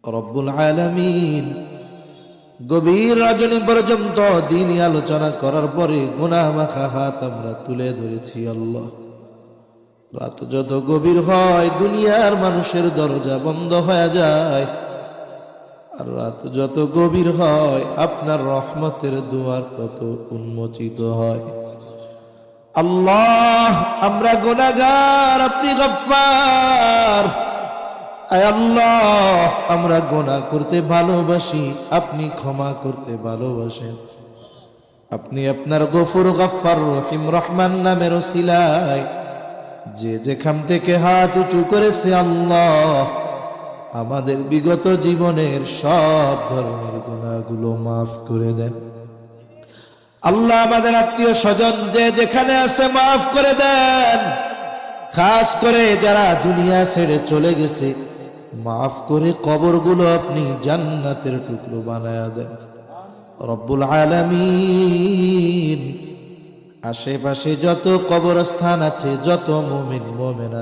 রব্বুল আলামিন গভীর রজনী পর্যন্ত দিনই আলোচনা করার পরে গুনাহ মাখা হাত আমরা তুলে ধরেছি। আল্লাহ, রাত যত গভীর হয় দুনিয়ার মানুষের দরজা বন্ধ হয়ে যায়, আর রাত যত গভীর হয় আপনার রহমতের দুয়ার তত উন্মোচিত হয়। আল্লাহ, আমরা গুনাহগার, আপনি গফফার। আয় আল্লাহ, আমরা গুনাহ করতে ভালোবাসি, আপনি ক্ষমা করতে ভালোবাসেন। আপনি আপনার গফুর, গফফার, রহিম, রহমান নামের ওসিলায় যে যেখান থেকে হাত উঁচু করেছে আল্লাহ আমাদের বিগত জীবনের সব ধরনের গুনাহগুলো মাফ করে দেন। আল্লাহ, আমাদের আত্মীয় স্বজন যে যেখানে আছে মাফ করে দেন। খাস করে যারা দুনিয়া ছেড়ে চলে গেছে মাফ করে কবরগুলো আপনি জান্নাতের টুকরো বানায়া দেন রব্বুল আলামিন। আশেপাশে যত কবরস্থান আছে, যত মুমিন মুমিনাত